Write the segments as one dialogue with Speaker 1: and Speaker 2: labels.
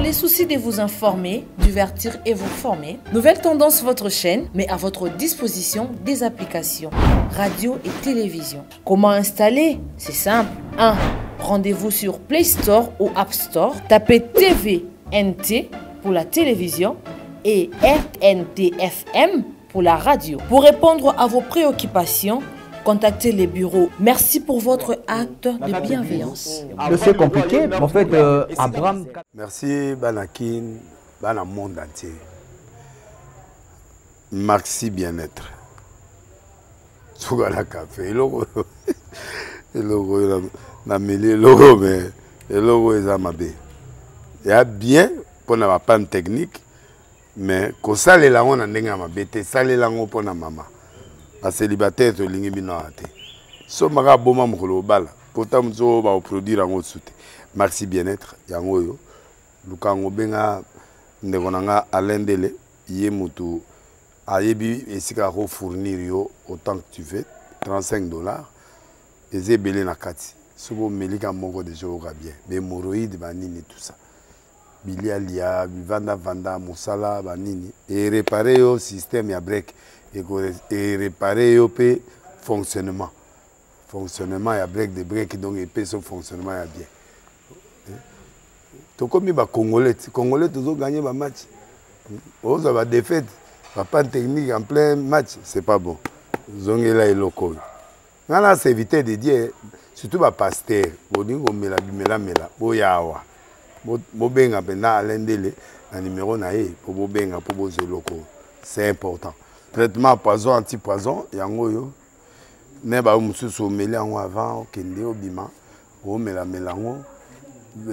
Speaker 1: les soucis de vous informer, divertir et vous former, Nouvelle Tendance, votre chaîne, met à votre disposition des applications, radio et télévision. Comment installer? C'est simple. 1. Rendez-vous sur Play Store ou App Store. Tapez TVNT pour la télévision et RNTFM pour la radio. Pour répondre à vos préoccupations, contactez les bureaux. Merci pour votre acte de bienveillance.
Speaker 2: C'est compliqué, en fait, Abraham...
Speaker 3: Merci, Banakin, Bana monde entier. Merci bien-être. Sougala café, le logo, na mêlé logo, mais le logo est à ma baie. Il y a bien pour la panne technique, mais quand ça les langues on a ma bête, ça les langues pour la maman. La célibataire to lingi binoate. So maga boma mukolo bala. Pourtant so ba produire en soute. Merci bien-être yango yo. Lukango benga ndekonanga alendele yé mutu ayebi esika ko fournir yo autant que tu veux, $35. Eze belé na kati. Sobo melika moko de jo ka bien. Mais hémorroïdes banini tout ça. Bilialia, vanda musala banini et réparer au système ya break et réparer au fonctionnement ya break de break donc et son fonctionnement ya bien. To comme ba congolais toujours gagner ba match. On va défaite, pas technique en plein match, c'est pas bon. Zongela et loco. Nana c'est éviter de dire surtout ba pasteur, bodingo mela boyawa. Bobenga pena alendele na numéro na ye pour bobenga pour bozo loko. C'est important. Traitement poison anti-poison yango yo. Ne ba mususu meli yango avant kende obima. O mela melango.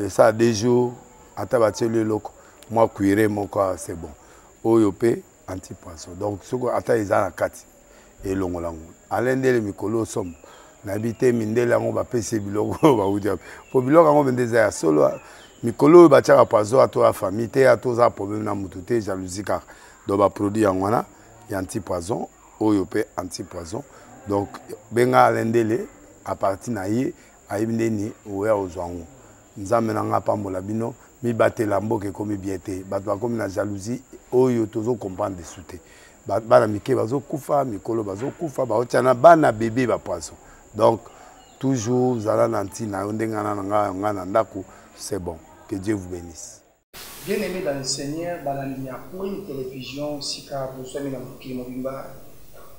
Speaker 3: Ça des jours atabati le loko. Moi cuire mon corps c'est bon. Oyo pe anti-poison. Donc soko ata izana kati et longolango. Alendele mikolo som. Nabité mindele yango ba pese biloko ba udia. Po biloko yango bendeza solo Mikolo bachaka poison à toi famille te à tous problème na mututé jalousie car donc ba produit en wana y anti poison oyo pe anti poison donc benga alendele à partir na ye ayibindeni oya ozwango nzambe na nga pambola bino mi batela mboke komi biete bato ba komi na jalousie oyo tozo comprendre de souté bana mike bazo kufa mikolo bazo kufa ba otiana bana bébé ba poison donc toujours zala nanti na ndenga na nga na ndako c'est bon. Que Dieu vous bénisse.
Speaker 4: Bien aimé dans le Seigneur, dans la ligne pour une télévision, si car vous soyez dans le climat,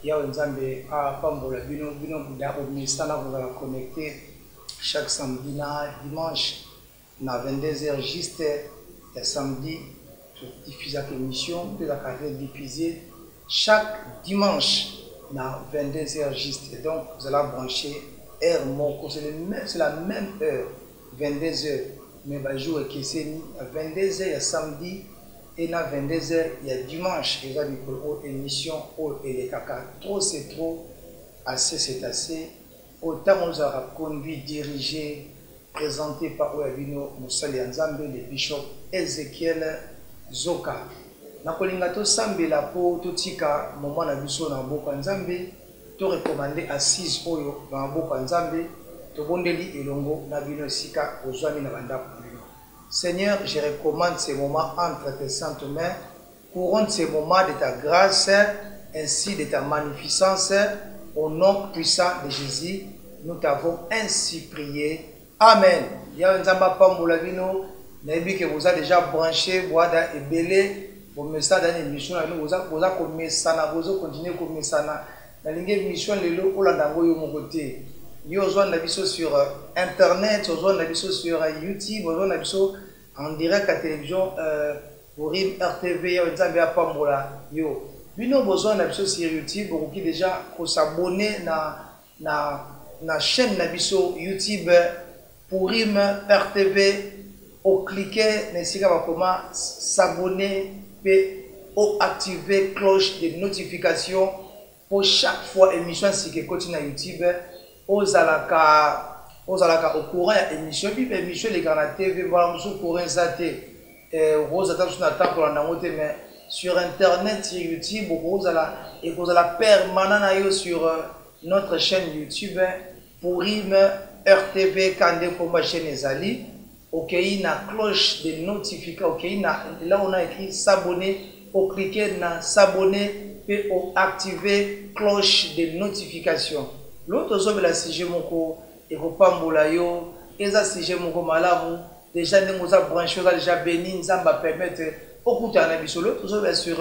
Speaker 4: il y a un Zambé à Pambola, vous allez connecter chaque samedi, dimanche, à 22h juste, et samedi, je diffuse la émission, puis la carrière diffusée chaque dimanche, à 22h juste. Et donc, vous allez brancher heure Moko, c'est la même heure, 22h. Mais le jour est à 22h, il y a samedi, et à 22h, il y a dimanche. Il y a une émission, et les caca. Trop, c'est trop, assez, c'est assez. Autant on nous a conduit, dirigé, présenté par Ouabino Moussali Nzambe, le bishop Ezekiel Zoka. Nakolinga to sambe la po, to tika, moment na biso na boka Nzambe, to recommandé assise oyo na boka Nzambe. Seigneur, je recommande ces moments entre tes saintes mains, couronne ces moments de ta grâce, ainsi de ta magnificence, au nom puissant de Jésus, nous t'avons ainsi prié. Amen. Il y a un Zamba Pambolavino, que vous avez déjà branché, Boada et Belé, vos messages dans l'émission, vous avez commis ça, vous avez continué comme ça, dans l'émission, les lots, vous avez mon côté. Nous avons sur Internet, nous avons sur YouTube, nous avons en direct à la télévision, pour RTV, nous avons Pambola. Nous avons sur YouTube, vous pouvez déjà s'abonner à la chaîne YouTube pour RTV, ou cliquer, n'hésitez pas comment s'abonner et activer la cloche de notification pour chaque fois émission qui continue à YouTube. Aux alaka au courant de l'émission, puis l'émission les grands TV, voilà, nous courant ça Rose attend sur la table pour la mais sur Internet, sur YouTube, Rose et vous allez permanent sur notre chaîne YouTube pour RTV Kande Komba chaîne Ezali. ok, na cloche de notification, ok, là on a écrit s'abonner, au cliquer na s'abonner, puis au activer cloche de notification. L'autre chose la sujet moko et ko pambola yo, eza sujet moko malamu, déjà nous a branché déjà béni, ça va permettre au coup na biso. L'autre chose sur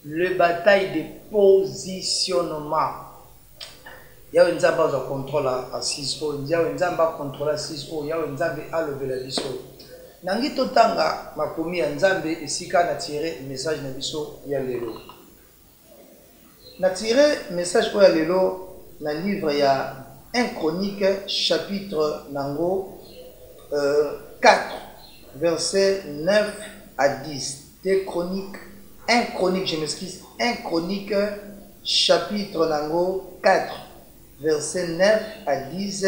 Speaker 4: le bataille de positionnement. Il y a une zamba de contrôle à 6 o, il y a une zamba contrôle à 6 o, il y a une zamba à lever la biso. Nangi totanga makomi ya nzambe esika na tirer message na biso ya lelo. Na tirer message ya lelo na livre ya 1 Chronique chapitre nango 4 verset 9 à 10. 2 Chroniques 1 Chronique, je m'excuse, 1 Chronique chapitre nango 4 verset 9 à 10,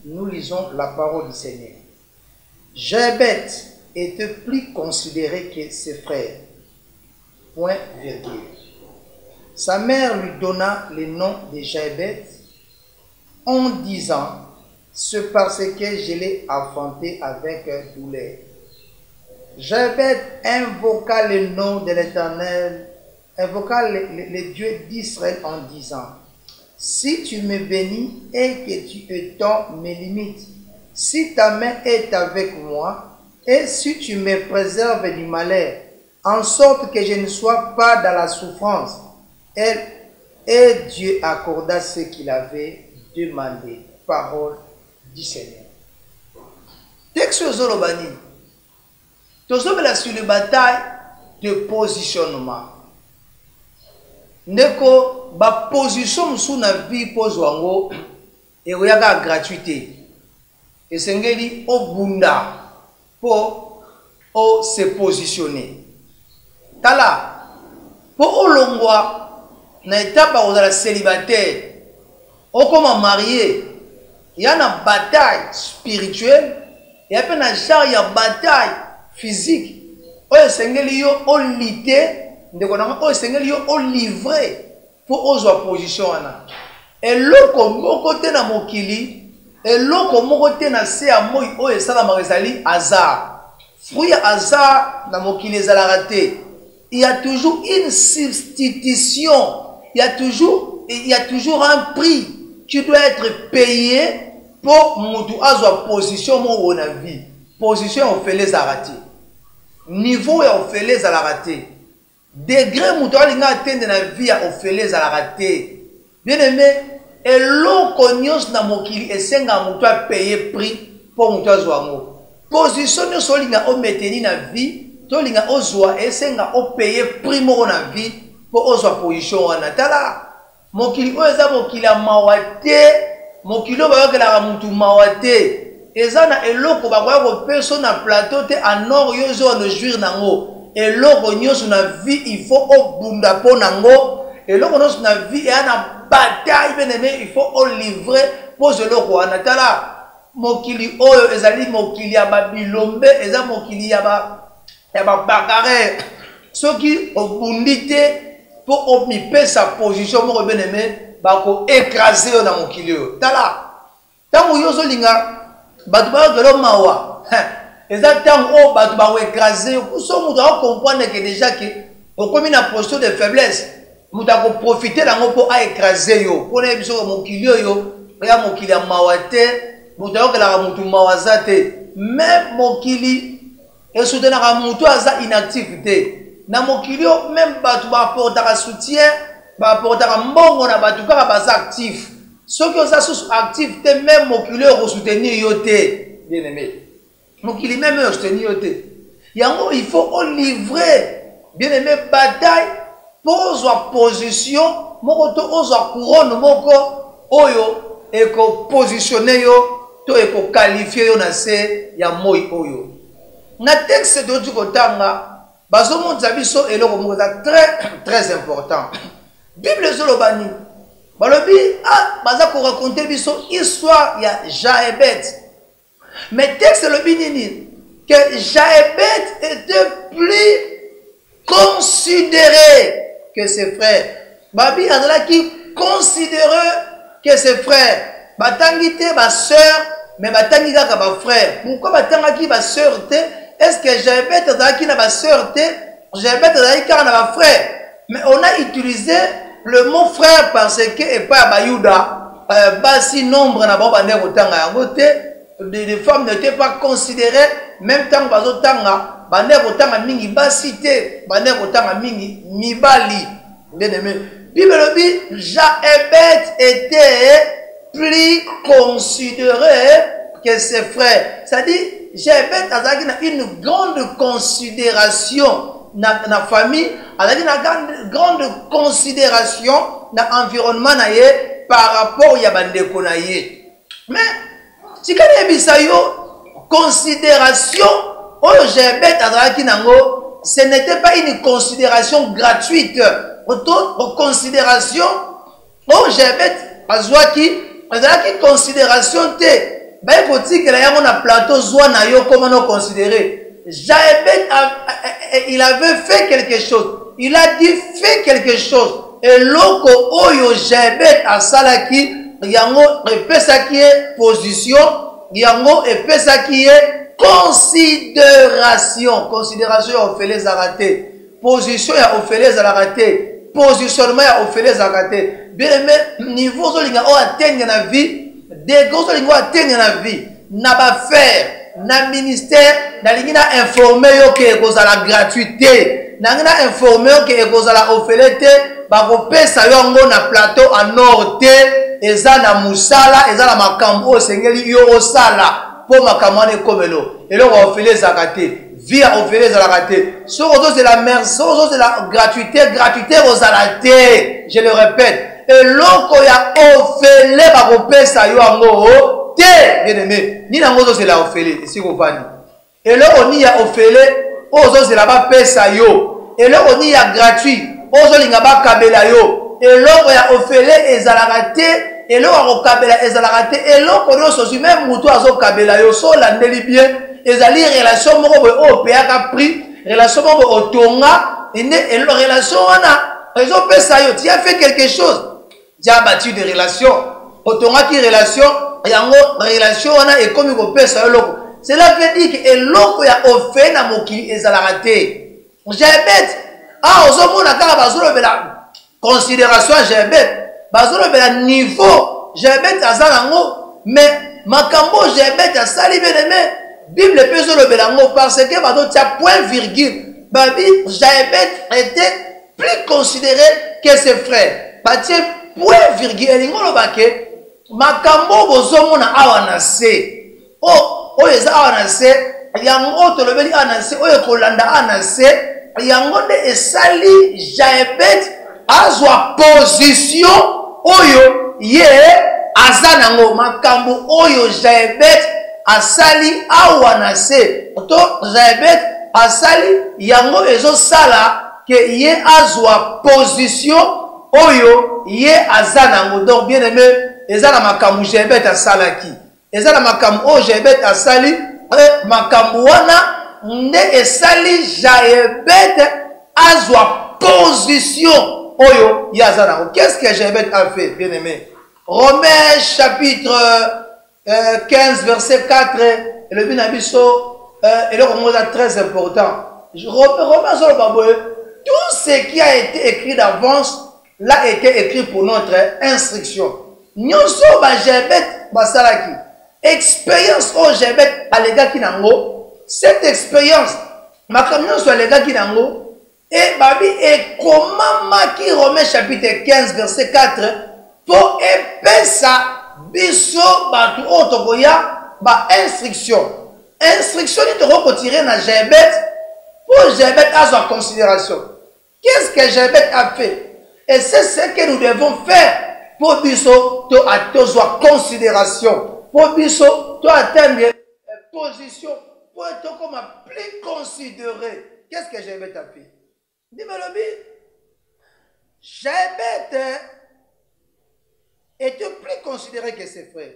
Speaker 4: nous lisons la parole du Seigneur. Jaébet était plus considéré que ses frères. Point virgule. Sa mère lui donna le nom de Jaébet en disant, c'est parce que je l'ai enfanté avec douleur. Jaébet invoqua le nom de l'Éternel, invoqua le Dieu d'Israël en disant, si tu me bénis et que tu étends mes limites, si ta main est avec moi, et si tu me préserves du malheur, en sorte que je ne sois pas dans la souffrance, et Dieu accorda ce qu'il avait demandé. Parole du Seigneur. Texte Zolobani. Tozobela sur la bataille de positionnement. Ndeko ba position sous na vie pose wango et oyaga gratuité. Et sengeli au bunda pour se positionner. Tala pour olongwa na étape où la célibataire ou comme marié, il y a une bataille spirituelle, il y a une bataille physique. O sengeli yo o lité ndeko o sengeli yo o livré pour ozo position ana. Et loko moko te na mokili, et loko moko te na se ya moi o esala maresali hasard. Fruit hasard na mokili ezala raté. Il y a toujours une substitution, il y a toujours un prix qui doit être payé pour mutu azwa position mo na vie. Position on fait les raté. Niveau ya on fait les raté. Degré mutu alinga atteindre na vie ya on fait les raté. Bien aimé, et loko nyos na mokili esenga mutu a payer prix pour mutu azwa ngo. Position nyos olinga o meteni na vie, to linga ozwa esenga o payer prix mo na vie pour ozwa position wana. Tala mokili o eza mokili ya mawate, mokili o bayokela mutu mawate. Ezana eloko bakoya ko peso na plateau te anor yo zo no jouir nango. Eloko nyos na vie il faut o bunda po nango. Eloko nyos na vie e ana bataille bien-aimé, il faut au livrer pour ce loko wana. Tala mokili oyo ezali mokili ya babilombe, eza mokili ya ba bakare. Soki obundite pour omiper sa position moko bien-aimé, bako écraser yo na mokili yo. Tala tango yo zo linga batu ba kelo mawa. Eza tango o batu ba écraser yo. Kuso mutu a comprendre que déjà que o komi na posture de faiblesse. Mutu a profiter dango po a écraser yo. Pona biso mokili yo, ya mokili ya mawate. Mutu a mutu mawazate. Même mokili et soutenir mutu aza inactivité. Na mokili yo même batu ba portera soutien, ba portera mbongo na batu kaka baza actif. Ceux qui sont sous actifs, même mokili yo soutenir yo te, bien aimé. Mokili même yo soutenir yo te. Yango il faut on livrer, bien aimé, bataille pose en position, moko to ozo couronne moko oyo et ko positionner yo to et ko qualifier yo na se ya moi oyo. Na texte de du kotanga bazo monza biso eloko moko très important. Bible zolobani balobi baza ko raconter biso histoire ya Jaébet. Mais texte lobi nini que Jaébet était plus considéré que ses frères. Babi azala qui considéré que ses frères. Batangite ba sœur mais batangi kaka ba frère. Pourquoi batangaki ba sœur te? Est-ce que Jabet azalaki na ba sœur te? Jabet azalaki kaka na ba frère. Mais on a utilisé le mot frère parce que et pas Bayuda basi nombre na ba bande kotanga yango te. Les femmes n'étaient pas considérées même temps bazo tanga bande kotanga mingi basi te bande kotanga mingi mibali. Bien aimé. Bible dit Jabet était plus considéré que ses frères. C'est-à-dire, Jabet a une grande considération dans la famille, une grande considération dans l'environnement par rapport à Yabandeko. Mais, si vous avez considération, ce n'était pas une considération gratuite. Autre considération, Jabet azwaki considération te ba écoute que là on a plateau zwa na yo comment nous considérer. Jabet il avait fait quelque chose, il a dit fait quelque chose et loko oyo Jabet asalaki yango epesa ki position yango epesa ki considération ya ofele za raté position ya ofele za raté positionnement ya ofele za raté. Bien aimé, niveau zolinga o atteindre na vie, des gros zolinga atteindre na vie, na ba faire, na ministère, na lingina informer yo ke kozala gratuité, na ngina informer yo ke kozala ofelete, ba ko pesa yo ngo na plateau en or te, eza na musala, eza na makambo o sengeli yo osala, po makamane komelo, et lo ofele zakate. Vie à offrir à la raté. Ce réseau c'est la merci, ce réseau c'est la gratuité aux alatés. Je le répète. Et l'on a offert par opé ça yo ango te bien aimé. Ni na ngozo c'est la offert ici qu'on va dire. Et là on y a offert aux autres c'est la ba pesa yo. Et là on y a gratuit. Aux autres linga ba kabela yo. Et là on a offert les alaraté. Et là on kabela les alaraté. Et là on a aussi même muto azo kabela yo so landeli bien. Les alliés relation au PA a pris relation au Tonga et la relation on a raison tu as fait quelque chose tu as battu des relations au Tonga qui relation et en relation on a et comme il peut ça cela veut dire que l'autre a offert na mokili ezalaraté Jabet ozomo na kaka bazolo bela considération Jabet bazolo bela niveau Jabet azalango mais makambo Jabet a sali bien aimé. Bible peut se lever l'amour parce que bah tu as point virgule. Babi Jabet était plus considéré que ses frères. Bah tu point virgule. Elingo lo bake makambo bozomo na awanase. Oh eza awanase. Yango to lobeli awanase. Oh kolanda awanase. Yango de esali Jabet azwa position oyo ye azanango makambo oyo Jabet asali awanase to Jabet asali yango ezo sala ke ye azwa position oyo ye azanango. Donc bien aimé ezala makambo Jabet asalaki ezala makambo o Jabet asali makambo wana nde esali Jabet azwa position oyo ye azanango. Qu'est-ce que Jabet a fait bien aimé? Romains chapitre 15 verset 4 et le binabiso et le roman est très important. Romains tout ce qui a été écrit d'avance l'a été écrit pour notre instruction. Nyonso ba Jabet basalaki expérience au Jabet à l'égard qui nango cette expérience makamyo sur l'égard qui nango et babi et comment maki Romains chapitre 15 verset 4 pour épesa biso batu otokoya ba instruction ni to retirer na Jabet pour Jabet à sa considération. Qu'est-ce que Jabet a fait? Et c'est ce que nous devons faire pour biso to atozwa considération pour biso to atteindre position pour être comme plus considéré. Qu'est-ce que Jabet a fait? Dis-moi Jabet était plus considéré que ses frères.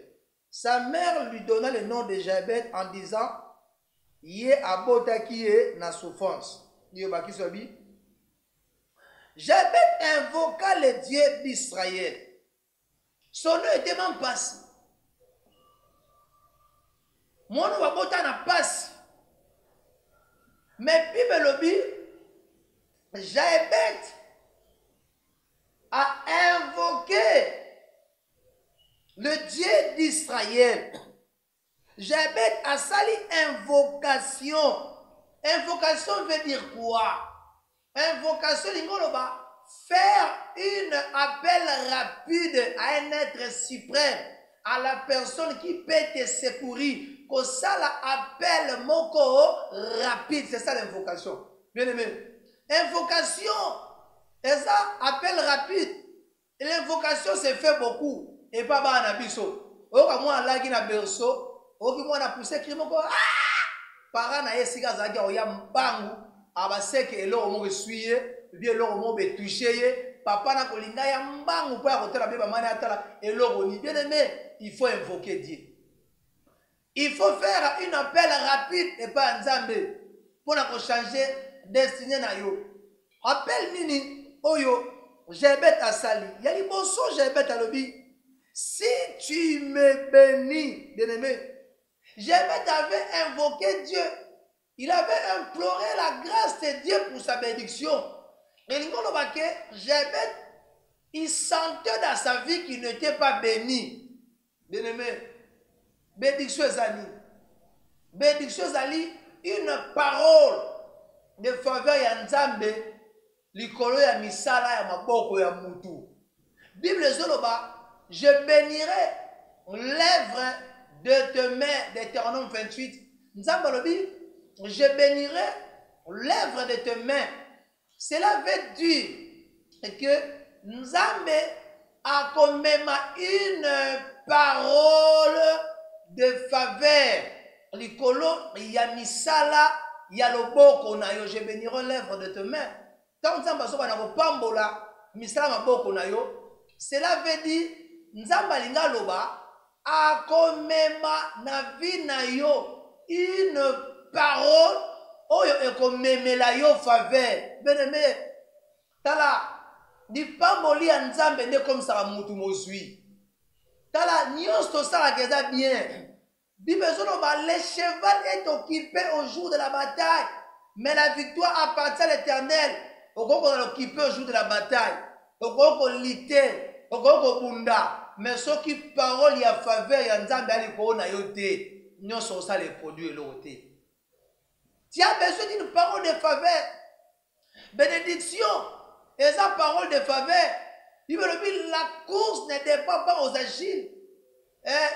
Speaker 4: Sa mère lui donna le nom de Jabet en disant Yé abota qui est na souffrance. Jabet invoqua le Dieu d'Israël. Son nom était même passé. Mono babota na passe. Mais Bible lobby, Jaébet a invoqué le Dieu d'Israël. Jaébet a sali invocation. Invocation veut dire quoi? Invocation, faire un appel rapide à un être suprême, à la personne qui peut te secourir. Que ça l'appel moko rapide, c'est ça l'invocation. Bien aimé. Invocation, et ça appel rapide. Et l'invocation se fait beaucoup. Et pas bas na biso. Oka moi lagi na berso, oki moi na poussé crime ko. Para na yesika zaki oya mbangu, abaseke elo mo suye, bien elo mo be toucher. Papa na kolinga ya mbangu pour akotela beba mani atala elo ni. Bien aimé, il faut invoquer Dieu. Il faut faire un appel rapide et pas Nzambe pour changer destinée na yo. Appel nini oyo Jaébet asali. Yali bonso Jaébet alobi. Si tu me bénis, bien-aimé, Jaébet avait invoqué Dieu. Il avait imploré la grâce de Dieu pour sa bénédiction. Et Jaébet, il sentait dans sa vie qu'il n'était pas béni. Bien-aimé, bénédiction Zali. Bénédiction Zali, une parole de faveur ya Nzambe, likolo ya misala ya maboko ya mutu. Bible zoloba, je bénirai l'œuvre de tes mains, Deutéronome 28. Nzambe lobi, je bénirai l'œuvre de tes mains. Cela veut dire que Nzambe a quand même une parole de faveur. Likolo ya misala ya loboko na yo, je bénirai l'œuvre de tes mains. Tant Nzamba soba na pambola misala maboko na yo, cela veut dire Nzamba linga loba akomema na vie na yo une parole oyo ekomemela yo faveur. Bien-aimé, tala di pamboli ya Nzambe nde comme ça mutu mozwi. Tala nyonso sala keza bien. Bible zoloba, le cheval est occupé au jour de la bataille, mais la victoire appartient à l'Éternel. Au on est occupé au jour de la bataille. Au on lité, au on bunda. Mais ce qui parole y a faveur, y a Nzambe ali ko na yote. Nous sommes ça les produits et l'autre. Tu as besoin d'une parole de faveur. Bénédiction. Et sa parole de faveur. Il veut dire la course ne dépend pas aux agiles,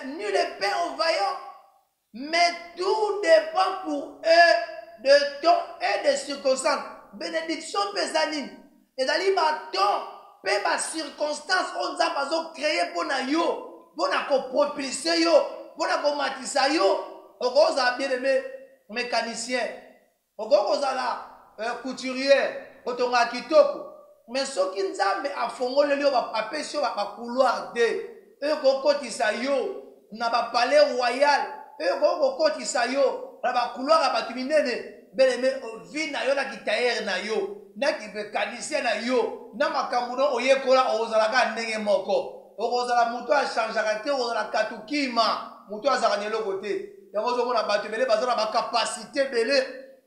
Speaker 4: ni le pain aux vaillants. Mais tout dépend pour eux de temps et de circonstances. Bénédiction pésanine. Et d'aller ma temps, paix ma circonstance, on nous a créé pour na yo, pour na propulser yo, pour na matissa yo. On a bien aimé mécanicien. On a couturier, on a kitoko. Mais ce qui nous a fait le lieu, a pêché à couloir de. Eux, on yo, n'a pas palais royal. Eux, on yo, n'a pas couloir à batuminene. Ben aimé, vie na yo na kitaire na yo, na ki mécanicien na yo, na makambuno oyekola ozalaka ndenge moko. Ozala muto a changera te, ozala katukima, muto azala nyelo côté. Yango zo mona batu belé bazana ba capacité belé,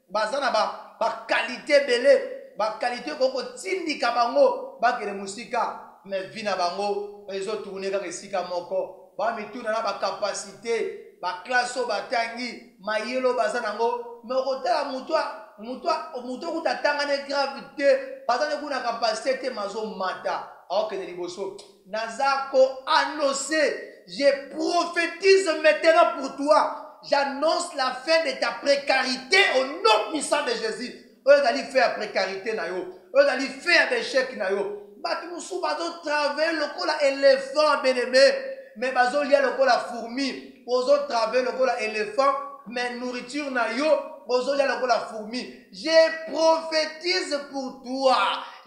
Speaker 4: bazana ba qualité belé, ba qualité koko tindika bango, ba kele musika, mais vina bango, ezo tourner ka sika moko. Ba mituna na ba capacité, ba classe ba tangi, mayelo bazana ngo. Mais au côté la moutoua kutatanga ne gravité parce que kuna capacité mazo mata alors que les liboso nazako annoncé, je prophétise maintenant pour toi, j'annonce la fin de ta précarité au nom puissant de Jésus. Eux d'aller faire précarité na yo, eux d'aller faire des chèques na yo, batu musu bazo travailler le col éléphant bien-aimé, mais bazo lié le col fourmi, bazo travailler le col éléphant. Mais nourriture na yo, aujourd'hui la fourmi. Je prophétise pour toi.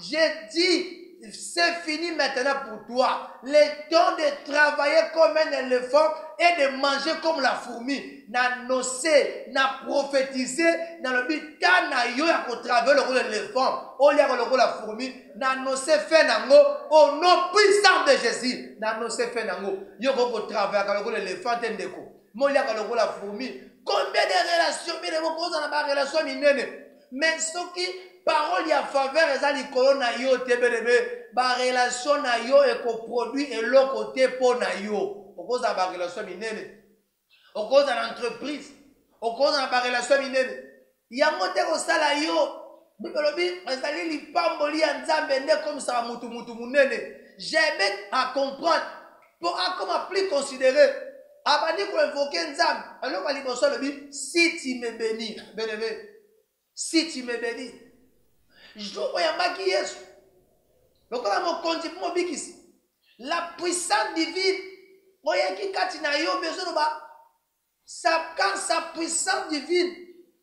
Speaker 4: Je dis, c'est fini maintenant pour toi. Le temps de travailler comme un éléphant et de manger comme la fourmi. N'annoncer, n'a prophétiser, dans le but na yo ya ko travailler le rôle de l'éléphant. Au lieu de la fourmi, n'annoncer fait nango au nom puissant de Jésus. N'annoncer fait nango. Yo ko travailler avec le rôle de l'éléphant tendeko. Moliaka lokola fourmi. Combien de relations, bien de causes dans la relation minene. Mais ce qui parole y a faveur et likolo na yo te bébé, ba relation na yo et ko produit et le côté pour na yo. Au cause de la relation minene. Au cause de l'entreprise. Au cause de la relation minene. Yango te ko sala yo. Bibolobi, ezali lipamboli ya nzambe nde comme ça mutu munene. J'aime à comprendre pour comment plus considérer. Abani ko invoquer nzambe. Alors va liboso le bi si tu me bénis, bien-aimé. Si tu me bénis. Je dois yambaki Yesu. Donc là mon compte pour mo bikisi. La puissance divine oyaki kati na yo besoin de ba. Quand sa puissance divine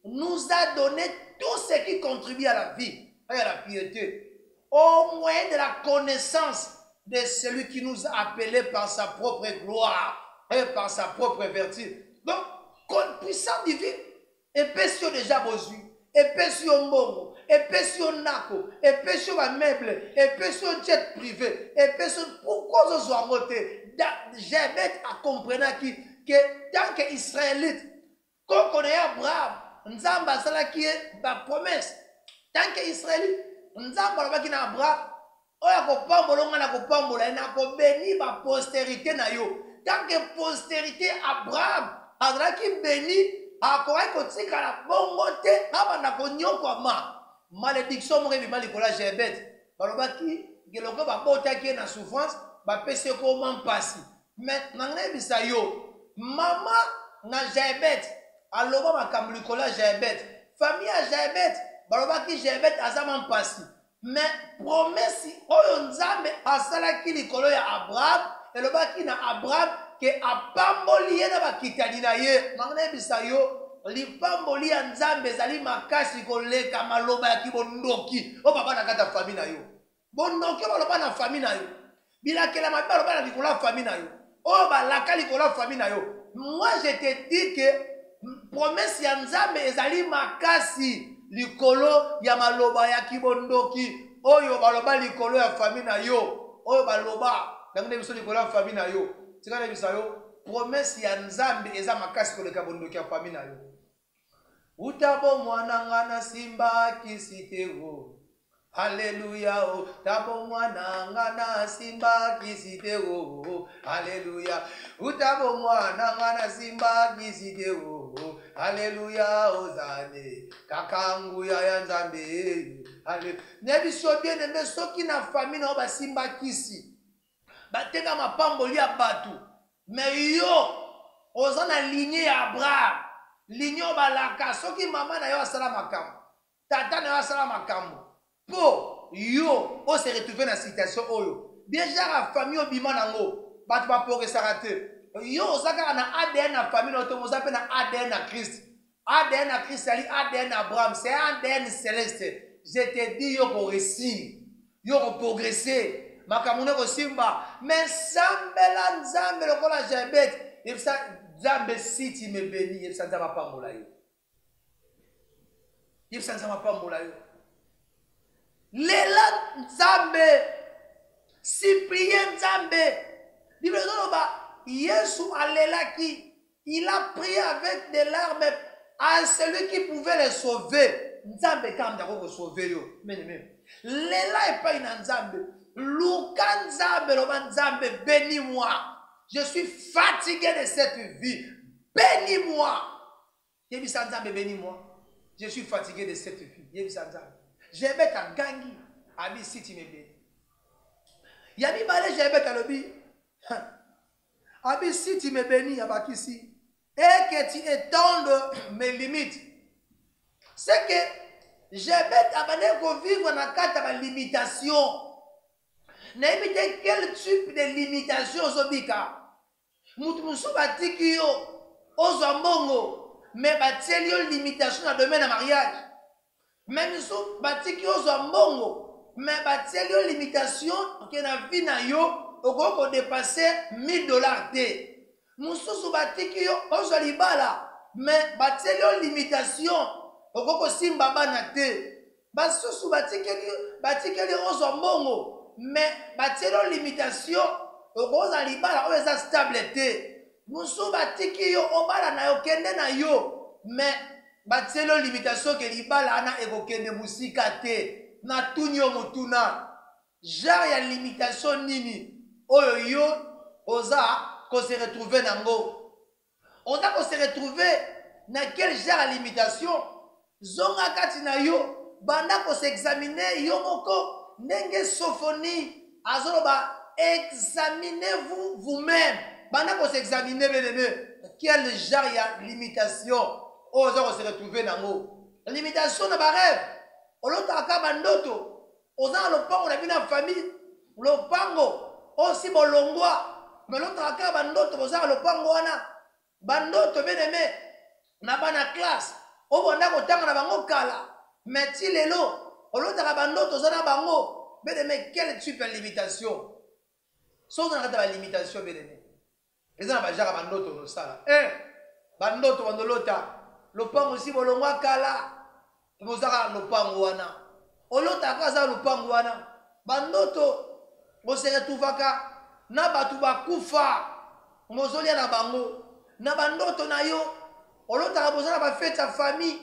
Speaker 4: nous a donné tout ce qui contribue à la vie et à la piété, au moyen de la connaissance de celui qui nous a appelés par sa propre gloire et par sa propre vertu. Donc, puissance divine, épais sur déjà besoin, épais sur mbongo, épais sur nako, épais sur un meuble, épais sur jet privé, épais sur pourquoi je sois monté. J'aime à comprendre que tant qu'Israélite, quand on est Abraham, Nzamba sala qui est la promesse. Tant qu'Israélite, Nzamba la qui na Abraham, oya ko pambolonga na ko pambola na ko béni ba postérité na yo. Tant que postérité Abraham, azala qui béni, akoya ko tika la bongote, abana ko nyoko ma. Malédiction mo rebi malikola Jebet. Baloba ki geloko ba bota ki na souffrance, ba pese comment passer. Mais nangna bisa yo, mama na Jebet. Aloba makambo likola Jebet. Famille à Jebet. Baloba ki Jebet azaman pasi. Mais promesse oyo nzambe asala ki likolo ya Abraham. Eloba ki na Abraham ke apamboli ye na bakitani na ye. Mangana bisa yo. Lipamboli ya nzambe zali makasi koleka maloba ya ki bondoki. O papa na kata famille na yo. Bondoki baloba na famille na yo. Bilakela mabi baloba na likola famille na yo. O balaka likola famille na yo. Moi je te dis que promesse ya nzambe ezali makasi likolo ya maloba ya kibondoki oyo baloba likolo ya famille na yo oyo baloba ngane biso likolo ya famille na yo tikana bisa yo promesse ya nzambe eza makasi koleka bondoki ya famille na yo utabo mwana ngana simba kisitego Alléluia, oh, tabo mwana ngana simba kisitego. Alléluia, utabo mwana ngana simba kisitego. Alléluia, ozane kakangu ya nzambe. Alléluia. Nebi so bien aimé soki na famille na ba simba kisi. Batenga mapamboli ya batu. Mais yo ozana lignée ya Abraham. Lignée balaka soki mama na yo asala makambo. Tata na yo asala makambo. Po yo on se retrouver dans situation oyo bien genre la famille obima nango batu ba progresser raté yo osaka na ADN na famille na to mozape na ADN na Christ ali ADN Abraham c'est ADN céleste je te dis yo ko réussir yo ko progresser makamune ko simba mais sambela nzambe lokola Jebet et ça nzambe si tu me bénis et ça nzamba pambola yo et ça nzamba pambola yo Lela Nzambe, Cyprien Nzambe, Yesu alelaki, il a prié avec des larmes à celui qui pouvait les sauver. Nzambe quand même sauver yo. Lela est pas une Nzambe. Luka Nzambe, Nzambe, bénis-moi. Je suis fatigué de cette vie. Bénis-moi. Yebisa Nzambe, bénis-moi. Je suis fatigué de cette vie. Yebisa Nzambe. Jebet à gangi, abi si tu me bénis. Yabi balé Jebet à lobi. Abi si tu me bénis, yabakisi. Et que tu étendes mes limites. C'est que Jebet a bané qu'on vivre dans quatre limitations. N'importe quel type de limitation zobika. Mutumusou batiki yo, ozambongo, mais bateli yo limitation dans le domaine de mariage. Même si batiki yo zambongo, mais bateli yo limitation que na vie na yo, oko dépasser $1000 te. Mususu batiki yo ozalibala, mais bateli yo limitation, oko simba bana te. Basusu batiki yo zambongo, mais bateli yo limitation, oko zalibala o eza stable te. musu batiki yo obala na yo kende na yo mais batielo limitation ke libala ana ekokende musika te na tunyo mutuna genre ya limitation nini oyo yo oza ko se retrouver nango oza ko se retrouver na quel genre ya limitation zonga kati na yo banda ko se examiner yo moko ndenge Sophonie azoloba examinez-vous vous-même banda ko se examiner quel genre ya limitation oza ko se retrouver nango limitation na ba rêve olotaka bandoto oza lopango na bina famille lopango aussi bolongwa mais lotaka bandoto oza lopango wana bandoto bien-aimé na bana classe obonda kotanga na bango kala mais ti lelo olotaka bandoto oza na bango bien-aimé quel type de limitation so na kata ba limitation bien-aimé eza na ba jara bandoto no sala bandoto bandolota lopango si bolongwa kala bozaka lopango wana olotaka za lopango wana bandoto se retrouvaka na batu bakufa mozolia na bango na bandoto na yo olotaka bozala ba fête ya famille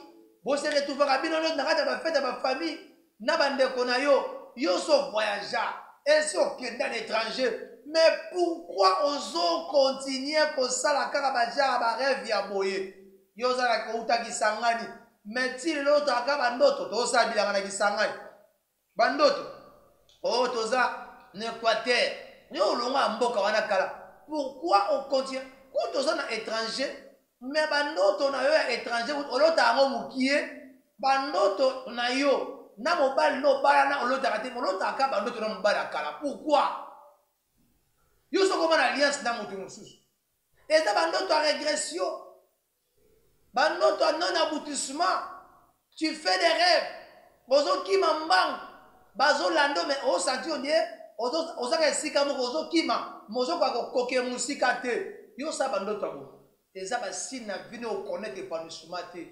Speaker 4: se retrouvaka bino na kata ba fête ya ba famille na bandeko na yo so voyagea et si okende à l'étranger mais pourquoi ozo continuer kosala kaka baja ba rêve ya boye yo zala ko utaki sangani mais ti lelo otaka bandoto tosala bilanga na kisangani bandoto toza na Équateur yo longa mboka wana kala pourquoi on continue quand toza na étranger mais bandoto na yo ya étranger olota ngo mukie bandoto na yo na mobali no bala na olota kate olota ka bandoto na mobali kala pourquoi yo so comme alliance na mutu mususu eza bandoto à régression bandoto à non aboutissement tu fais des rêves bozo kima mbang bazo lando mais o senti on dit ozaka esika moko ozokima mozokwa kokoke musika te yo sa bandoto abo eza basine na vino okonnaître épanouissement te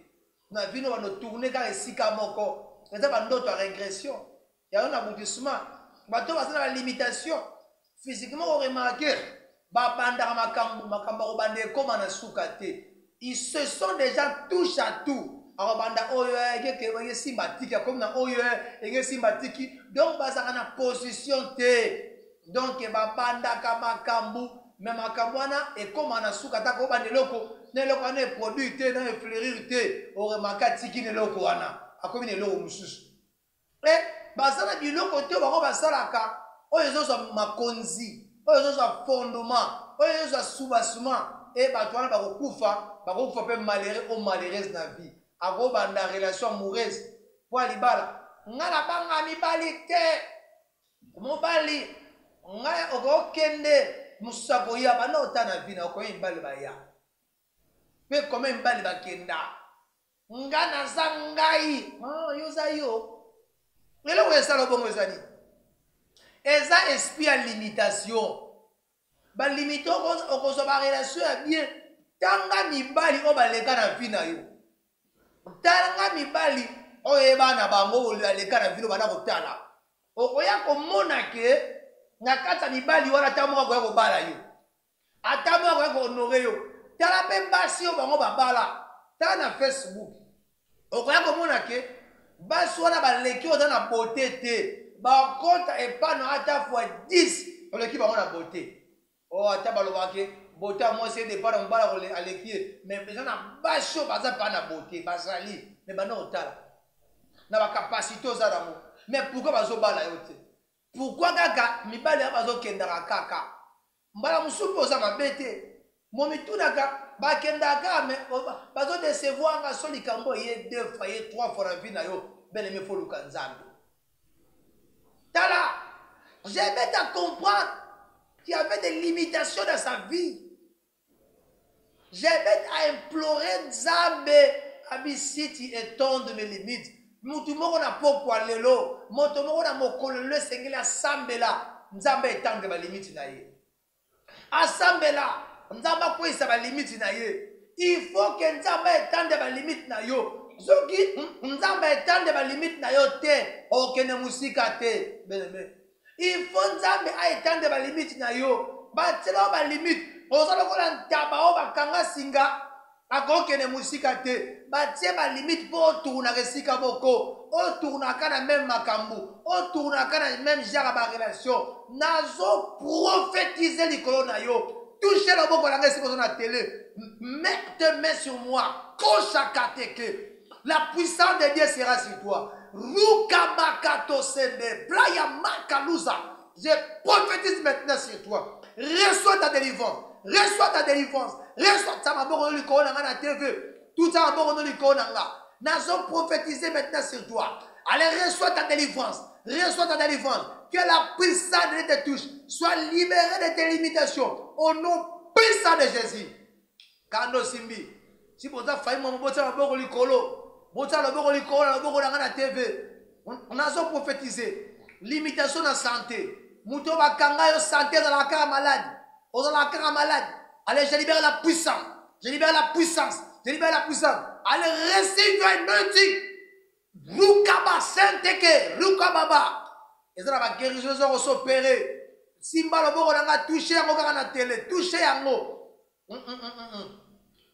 Speaker 4: na vino banotourne kaka esika moko eza bandoto ya régression yayo na aboutissement bato basala ba limitation physiquement oremarke babandaka makambo akobanda ekoma na suka te ils se sont déjà touche à tout arobanda oyo eke sympathique comme na oyo eke sympathique donc bazaka na position te donc babanda ka makambu mais makambu wana ekoma na suka ta ko bande loko na loko na produit te na fleurir te oremaka tiki ne loko wana akomi ne loko mususu bazana biloko te bako basalaka oyo zo makonzi oyo zo fondement oyo zo soubasement bato wana bakokufa pe malheureux ou malheureuse na vie ako banda relation amoureuse po alibala nga na banga mibali te mobali nga okokende mususa koya bana ota na vie na okoyi mibali baya pe kome mibali bakenda nga naza ngai yo za yo lelo esala bongo ezani eza esprit ya limitation balimite okozwa barelation ya bien tanga mibali oyo baleka na vi na yo tanga mibali oyo eyeba na bango baleka na vino bana kotala okoya komona ke na kati ya mibali wana ata moko akoya kobala yo ata moko akoya kohonore yo tala mpe basi oyo bango babala tala na Facebook okoya komona ke basi wana baleki oza na bote te bakota epano ata fois 10 oleki bango na bote ata balobake bote ya mwasi edepana mobala aleki mais eza na basi oyo baza mpa na bote bazali mais banda kotala na bakapasité oza nango mais pourquoi bazobala yo te pourquoi kaka mibali ya bazokendaka kaka mbala mosusu mpe oza mabe te momitunaka bakendaka mais bazodecevoiranga so likambo ye 2 fois ye 3 fois na vie na yo beleme fo luka nzambe tala j'aimais à comprendre qu'il y avait des limitations dans sa vie. J'aimais à implorer Nzambe abisiti étendre mes limites. Mutu moko na pokwa lelo, moto moko na mokolelo sengela sambela, Nzambe étendre ba limite na ye. Asambela, Nzambe kwesa ba limite na ye. Il faut que Nzambe étendre ba limite na yo. Zoki Nzambe étendre ba limite na yo te, okene musika te, bien-aimé. Il faut Nzambe a étendre ba limite na yo. batela ba limite ozala ko na ntaba o bakanga singa akokene musika te batie ba limite po tourna resika boko o tourna kana même makambu o tourna kana même genre ba relation nazo prophétiser likolo na yo toucher le boko langa siko na télé mets main sur moi koshakateke la puissance de Dieu sera sur toi rukamakato sende playa makaluza je prophétise maintenant sur toi reçois ta délivrance reçois ta délivrance reçois ta maboko no likolo na na TV tout ça maboko no likolo na nga nazo prophétiser maintenant sur toi allez reçois ta délivrance que la puissance de Dieu te touche sois libéré de tes limitations au nom puissant de Jésus kando simbi si boza fayi mo bota maboko likolo bota maboko likolo na maboko na nga na TV on nazo prophétiser limitation na santé muto bakanga yo santé dans la carte malade dans la carte malade allez je libère la puissance allez receive un anointing rukaba senteke rukababa ezala ba guérison zo s'opérer simba loboko nanga toucher yango kaka na télé toucher yango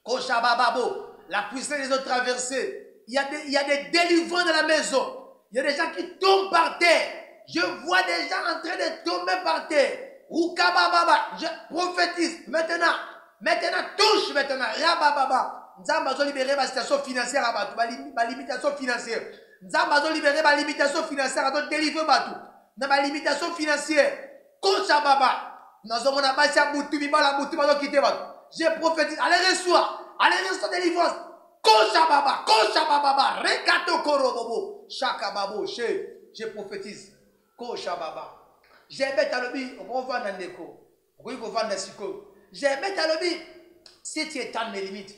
Speaker 4: koshabababo la puissance les ont traversé il y a des délivrants dans la maison il y a des gens qui tombent par terre. Je vois des gens en train de tomber par terre. Ukabababa, je prophétise. Maintenant, touche maintenant. Rabababa. Nzamba zo libérer ma situation financière à Batou. Ma limitation financière. Nzamba zo libérer ma limitation financière à délivrer Batou. Na ma limitation financière. Kochababa. Nazo mona bacha Boutou, bibala Boutou, bazo quitter Batou. Je prophétise. Allez reçois délivrance. Kochababa. Rekato korobobo. Shakababo. Je prophétise. Koshababa. J'ai bête à l'objet, on va dans l'écho. On va dans le psycho. J'ai bête à l'objet. Si tu es tant de limites,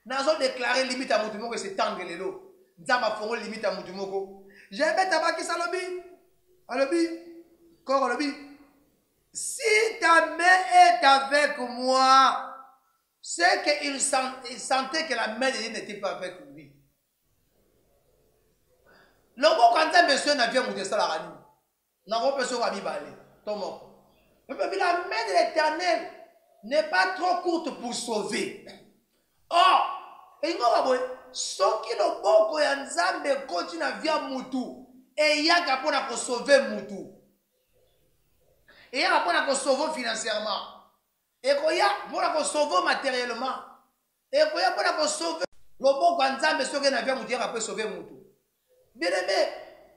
Speaker 4: nous avons déclaré limite à Moutoumoko que c'est tant de l'élo. Nous avons fait limite à Moutoumoko. J'ai bête à Bakis à l'objet. Corps à l'objet. Si ta main est avec moi, c'est qu'il sentait que la main de Dieu n'était pas avec lui. Le mot quand monsieur n'a bien mouté ça la rani. N'a pas besoin de m'y la main de l'Éternel n'est pas trop courte pour sauver. Or, et nous avons ce qui le boko ya nzambe continue à via mutu et y a capona pour sauver mutu. Et y a capona pour sauver financièrement. Et qu'il y a pour sauver matériellement. Et qu'il y a pour sauver le boko ya nzambe ce qui na via mutu après sauver mutu. Bien aimé,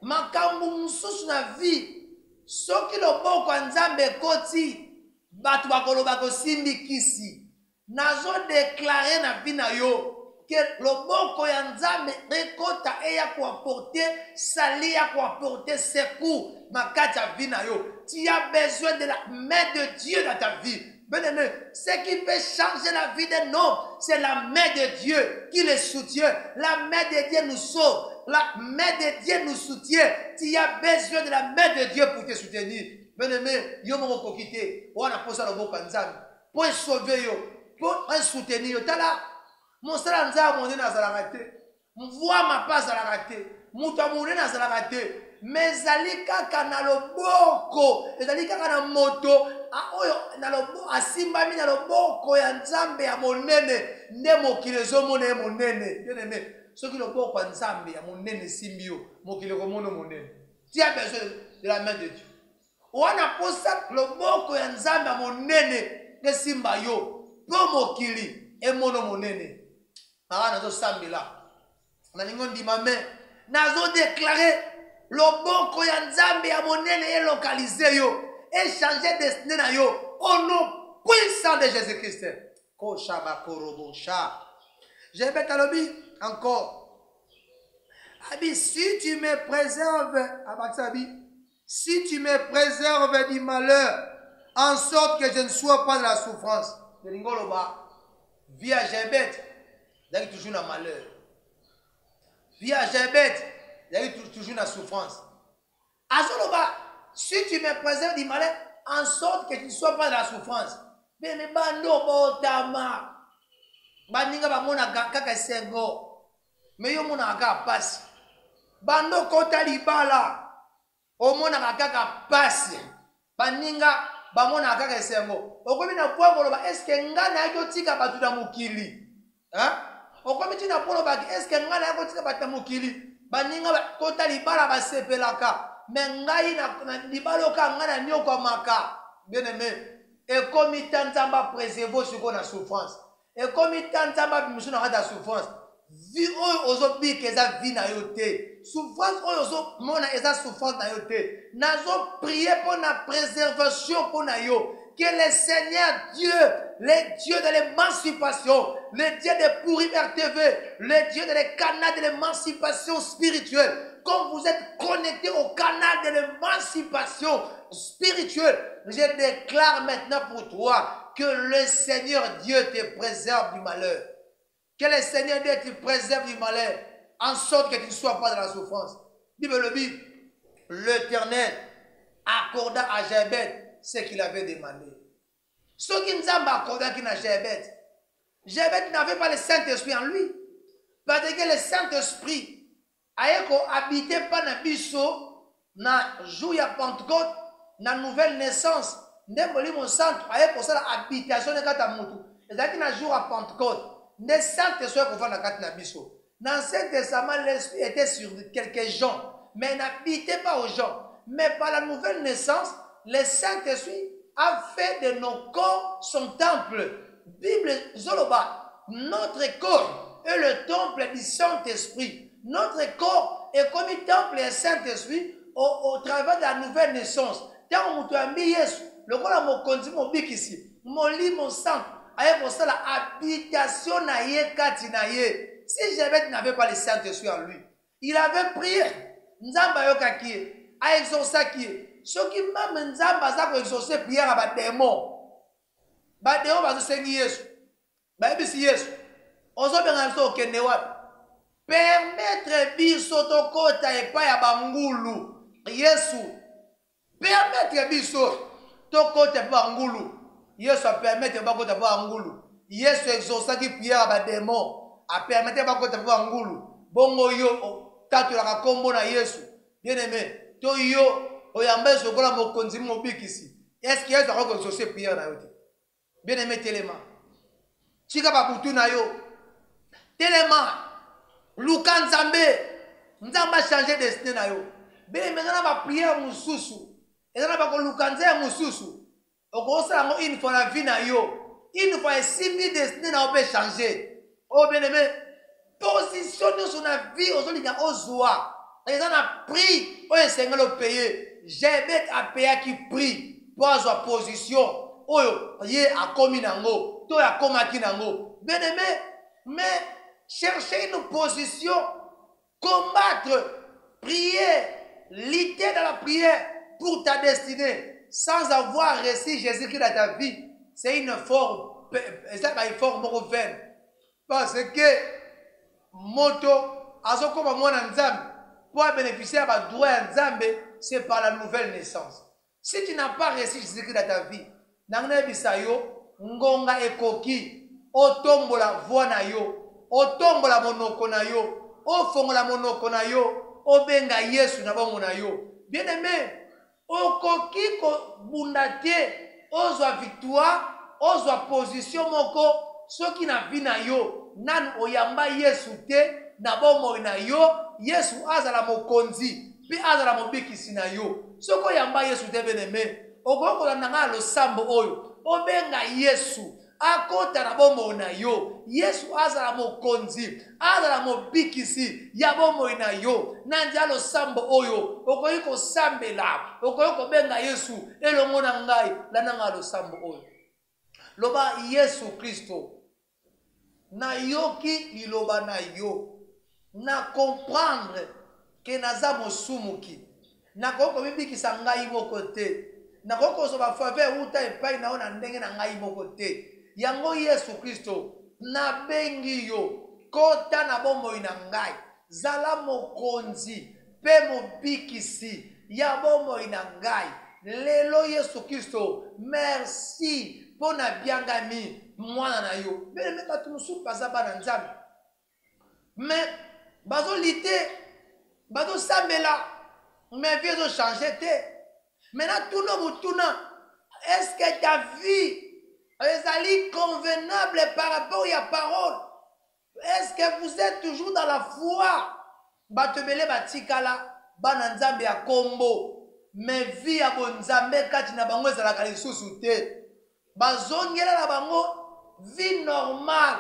Speaker 4: makambu mususu na vie soki loboko ya nzambe ekoti bato bakoloba kosimbi kisi nazo déclarer na vie na yo que loboko ya nzambe ekota eya koapporter sali ya koapporter secours makati ya vie na yo. Tu as besoin de la main de Dieu dans ta vie. Bien-aimé, ce qui peut changer la vie d'un homme, c'est la main de Dieu qui le soutient. La main de Dieu nous sauve. La main de Dieu nous soutient. Tu as besoin de la main de Dieu pour te soutenir. Bien-aimé, yo mo kokite, on a posé le mot kanzam. Pour sauver yo, pour soutenir yo. Tala, mon sala nzam mon na zalakate. Mvoa ma pas zalakate. Muta mure na zalakate. Mais zalika kana loboko, zalika kana moto, a oyo na lobo asimba mi na loboko ya nzambe ya monene, nde mokilezo mone monene. Bien-aimé, ce qui loboko ya nzambe ya monene simbio, mokileko mono monene. Tu as besoin de la main de Dieu. Wana posa loboko ya nzambe ya monene ne simba yo, po mokili e mono monene. Ara nazo sambila. Na lingo ndimame, nazo déclarer loboko ya nzambe ya monene est localisé yo et changer destin na yo au nom puissant de Jésus-Christ. Koshaba korobosha. Je vais te le dire encore. Abi, si tu me préserves, si tu me préserves du malheur, en sorte que je ne sois pas dans la souffrance. De l'ingoloba, via Jebet, il y a toujours un malheur. Via Jebet, il y a toujours la souffrance. Azoloba, si tu me préserves du malheur, en sorte que tu ne sois pas dans la souffrance. Mais les bando botama. Baninga ba mona kaka sengo. Mais yo mona kaka passe. Bando kota libala. O mona kaka passe. Baninga bamona kaka esengo okomi na poa koloba eske nga na yaki otika bato na mokili okomi tina polobaki eske nga na yaki otika bato na mokili baninga kota libala basepelaka me ngai na libala oka nga na nyokwamaka bien aimé ekomi ta nzambe préserve siko na souffrance ekomi ta nzambe biso na kati ya souffrance vi oyo ozobika eza vi na yo te souffrance oyo ozomona eza souffrance na yo te nazoprie mpo na préservation mpo na yo que le Seigneur Dieu, le Dieu de l'émancipation, le Dieu de Pourriver TV, le Dieu de les canaux de l'émancipation spirituelle, comme vous êtes connectés au canal de l'émancipation spirituelle, je déclare maintenant pour toi que le Seigneur Dieu te préserve du malheur. Que le Seigneur Dieu te préserve du malheur, en sorte que tu ne sois pas dans la souffrance. Bible le dit, l'Éternel accorda à Jabez ce qu'il avait demandé. Ce qui nous a accordé à Jabez, Jabez n'avait pas le Saint-Esprit en lui. Parce que le Saint-Esprit a habité pas dans biso, na jour ya Pentecôte, na nouvelle naissance. Ndemboli mon centre a pour ça l'habitation de Katamutu. Et ça qui na jour à Pentecôte, le Saint-Esprit qu'on va dans Katina biso. Dans l'Ancien Testament, l'Esprit était sur quelques gens, mais il n'habitait pas aux gens. Mais par la nouvelle naissance, le Saint-Esprit a fait de nos corps son temple. Bible Zoloba, notre corps est le temple du Saint-Esprit. Notre corps est comme un temple du Saint-Esprit au travers de la nouvelle naissance. Tant que tu as mis Yesu, le roi mon conduit mon bic ici, mon lit, mon sang, avec pour ça la habitation naïe katinaïe. Si Jabez n'avait pas le Saint-Esprit en lui, il avait prié. Nzamba yokakie, a exaucé qui ce qui m'a nzamba za ko exaucer prière à démon. Ba démon ba sengi Yesu. Ba bisi Yesu. Ozo benga so kende wapi. Permettre biso to kota epa ya bangulu. Yesu. Permettre biso to kota bangulu. Yesu a permettre ba kota bangulu. Yesu exaucer qui prière à démon. A permettre ba kota bangulu. Bongo yo tatu la kombo na Yesu. Bien aimé, to yo oyamba sokola mokonzi mobikisi. Est-ce qu'il y a des gens qui ont prié na yo? Bien aimé Téléma. Chika babutu na yo. Téléma. Luka Nzambe. Nzambe a changé destin na yo. Bien aimé na ba prière mususu. Et na ba ko luka Nzambe mususu. Okosa ngo une fois la vie na yo. Une fois 6000 destin na yo peut changer. Oh bien aimé, positionne sur la vie aux gens ozoa. Les gens ont pris, on est le payer. Jabez a payé qui prie pour avoir position. Oyo, yé a commis nango, to a commis nango. Bien aimé, mais chercher une position, combattre, prier, lutter dans la prière pour ta destinée, sans avoir reçu Jésus-Christ dans ta vie, c'est une forme vaine. Parce que moto, azo comme moi nzambe. Pour bénéficier de la droit Nzambe, c'est par la nouvelle naissance. Si tu n'as pas reçu Jésus-Christ dans ta vie, nangna bisayo ngonga ekoki otombola voix na yo, otombola monoko na yo, ofongola monoko na yo, obenga Yesu na bongo na yo. Bien aimé, okoki ko bundate, ozwa victoire, ozwa position moko, soki na vie na yo, nan oyamba Yesu te na bongo na yo. Yesu azala mokonzi, pi azala mobikisi na yo. Soko yamba Yesu te bien-aimé, okokola nanga lo sambo oyo, obenga Yesu, akota na bombo na yo. Yesu azala mokonzi, azala mobikisi, ya bombo na yo. Nandia lo sambo oyo, okoyiko sambela, okoyiko benga Yesu, elongo na ngai, la nanga lo sambo oyo. Loba Yesu Kristo, na yoki liloba na yo. Na comprendre que naza mosumuki na koko bibiki sangai mokote na koko so ba faveur uta epai na ona ndenge na ngai mokote yango Yesu Kristo na bengi yo kota na bombo ina ngai zala mokonzi pe mobikisi ya bombo ina ngai lelo Yesu Kristo merci pona biangami mwana na yo bele meka tumusu pasaba na nzambe mais bazo lité, bazo sambela, mes vies ont changé. Maintenant, tout le monde, est-ce que ta vie est convenable par rapport à la parole? Est-ce que vous êtes toujours dans la foi? Batebele batikala bananzambe ya kombo mais vie ya bonzambe kati na bango ezalaka lisusu te. Bazongela na bango vie normale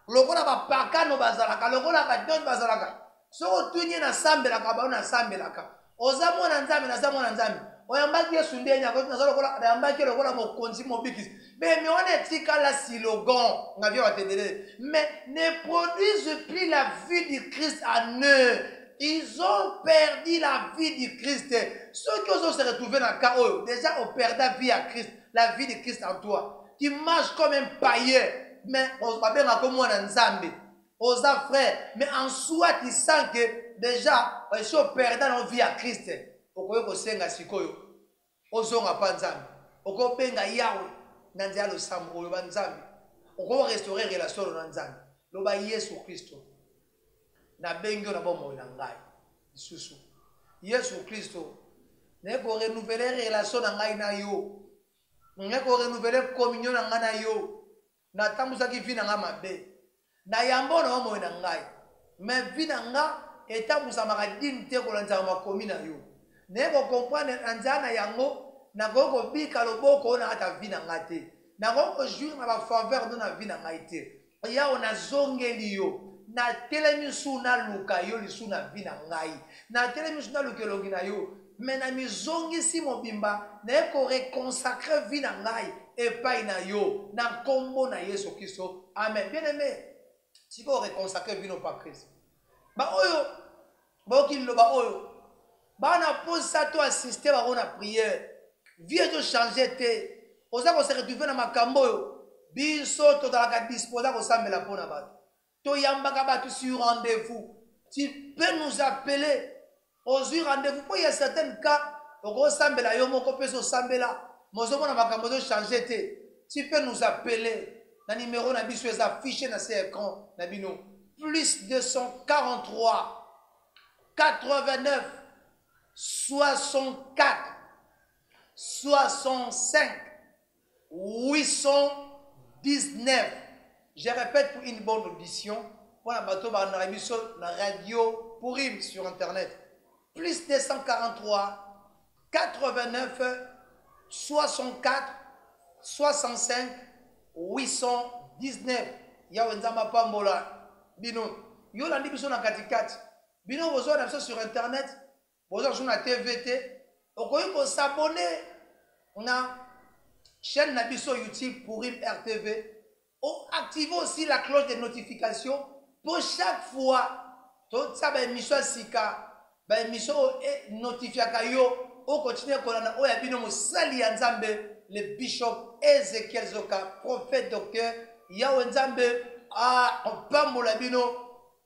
Speaker 4: lokola bapakano bazalaka lokola batonzi bazalaka. Soko tunye na sambelaka bao na sambelaka. Oza mwana nzambe na za mwana nzambe. Oyambaki Yesu ndenya ko na lokola oyambaki lokola mokonzi mobikisi. Mais on est tikala silogon ngavio watendele. Mais ne produisent plus la vie du Christ en eux. Ils ont perdu la vie du Christ. Ceux qui osent se retrouver dans le cas où déjà on perd la vie à Christ, la vie de Christ en toi. Tu marches comme un païen, mais on va bien comme un nzambe. Aux frères, mais en soi tu sens que déjà on est perdant nos vies à Christ. Okoyo kosenga sikoyo. Ozonga pa nzambe. Oko benga Yahweh. Nandia lo sambo oyo ba nzambe. Oko restaurer relation na nzambe. Lo ba Yesu Kristo. Na bengo na bomo na ngai. Isusu. Yesu Kristo. Ne ko renouveler relation na ngai na yo. Ne ko renouveler communion na ngai na yo. Na tambusa ki vi na nga mabe. Na yambo na bomo na ngai. Mais vi na nga etambusa makadini te ko lanza makomi na yo. Ne ko comprendre anzana yango na ko bika loboko na ata vi na ngate na ko jouir na ba faveur na vi na ngaite ya ona zongeli yo na telemisu na luka yo lisu na vi na ngai na telemisu na lukelongi na yo mais na mizongi si mobimba na ko reconsacrer vi na ngai epai na yo na kombo na Yesu Kristo. Amen. Bien aimé, si ko reconsacrer vi no pa Christ ba oyo ba okilo ba oyo bana pose ça toi assister ba na prière vie de changer te oza ko se retrouver na makambo yo biso to dans la disposa ko sambela pona bato to yambaka bato sur rendez-vous. Tu peux nous appeler aux rendez-vous pour il y a certains cas ko sambela yo moko peso sambela mozo mona makambo de changer te. Tu peux nous appeler na numéro na biso est affiché na ce écran na bino plus 243 89 64 65 819. Je répète pour une bonne audition. Pour la bateau, la radio pour sur internet. Plus 243 89 64 65 819. Yawenzama Pambola. Bino. Yo la biso na katikati. Bino bozo na sur internet. Bozo sur la TVT. Okoyi ko s'abonner na chaîne Nabiso YouTube pour RTV. Activez aussi la cloche de notification pour chaque fois toute ça ben mission sika ben mission notifié kayo on continue kolana o ya bino mosali ya Nzambe le bishop Ezekiel Zoka prophète docteur ya Nzambe a pambola bino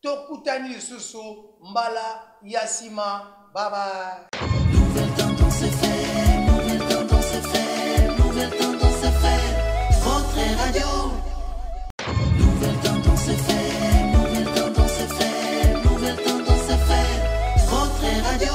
Speaker 4: tokutani lisusu mbala yasima. Bye bye.
Speaker 5: Nouvelle tendance est faite, nouvelle tendance est faite, nouvelle tendance est faite, votre radio. Nouvelle tendance est faite, nouvelle tendance est faite, nouvelle tendance est faite, votre radio.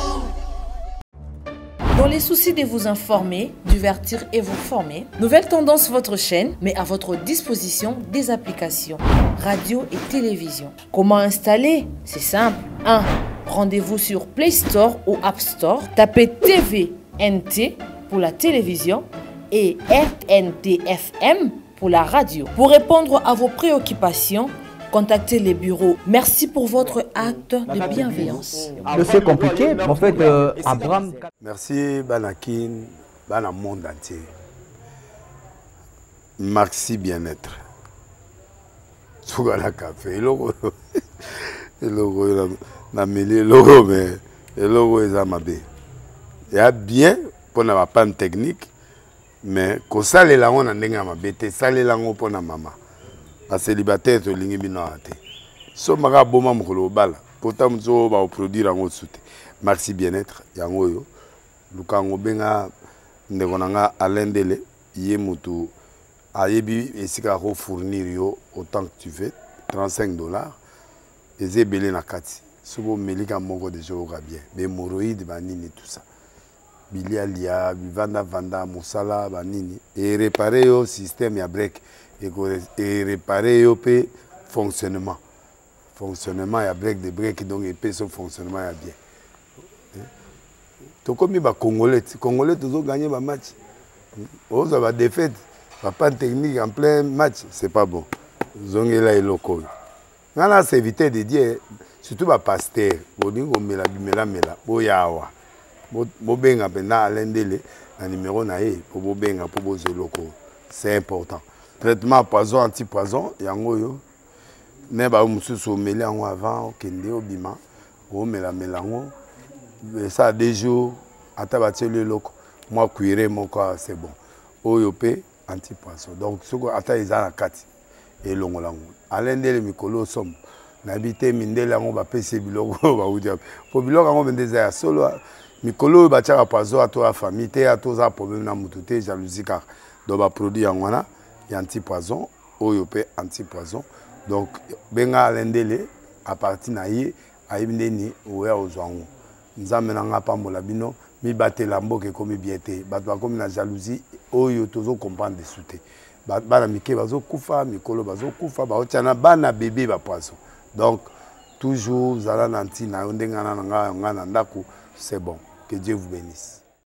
Speaker 1: Dans les soucis de vous informer, divertir et vous former, Nouvelle Tendance votre chaîne met à votre disposition des applications, radio et télévision. Comment installer? C'est simple. 1. Rendez-vous sur Play Store ou App Store. Tapez TVNT pour la télévision et RNTFM pour la radio. Pour répondre à vos préoccupations, contactez les bureaux. Merci pour votre acte de bienveillance.
Speaker 2: C'est compliqué, mais en fait, Abraham...
Speaker 3: Merci, Banakin, Bana monde entier. Merci bien-être. Sougala café, le logo, na mêlé logo, mais le logo est amabé. Il y a bien pour na panne technique, mais quand ça les langues on a n'enga amabé, ça les langues pour na maman. La célibataire to lingi bino ate. So maka boma mukolo bala. Pourtant mzo ba produire en soute. Merci bien-être yango yo. Lukango benga ndekonanga alendele ye mutu ayebi esika ko fournir yo autant que tu veux $35 ezebele na kati. Sobo melika moko de joga bien. Be hémorroïdes banini tout ça. bilialia bivanda vanda mosala banini et réparer yo système ya break et réparer yo pe fonctionnement ya break de break donc et pe son fonctionnement ya bien to comme ba congolais toujours gagner ba match oza ba défaite pas technique en plein match c'est pas bon zongela eloko ngana c'est éviter de dire surtout ba pasteur boningo mela boyawa bobenga pena alendele na numéro na ye pour bobenga pour bozoloko c'est important traitement poison anti-poison yango yo ne ba mususu meli yango avant okende obima o mela melango ça 2 jours ata bateli loko moi cuire moko c'est bon oyo pe anti-poison donc soko ata eza na kati elongolango alendele mikolo somme nabité mindele yango bapese biloko baudia po biloko yango bendeza ya solo mikolo batiaka poison ato ya famille te ato za problème na mutu te jalousie car donc ba produit yango wana ya anti-poison oyo pe anti-poison donc benga alendele à partir na ye ayibindeni oya ozwango nzambe na nga pambola bino mi batela mboke komi bien te bato bakomi na jalousie oyo tozo comprendre dessous te bana mike bazo kufa mikolo bazo kufa baotiana bana bébé ba poison donc toujours zala nanti na ndengana nga na ndako c'est bon que Dieu vous bénisse.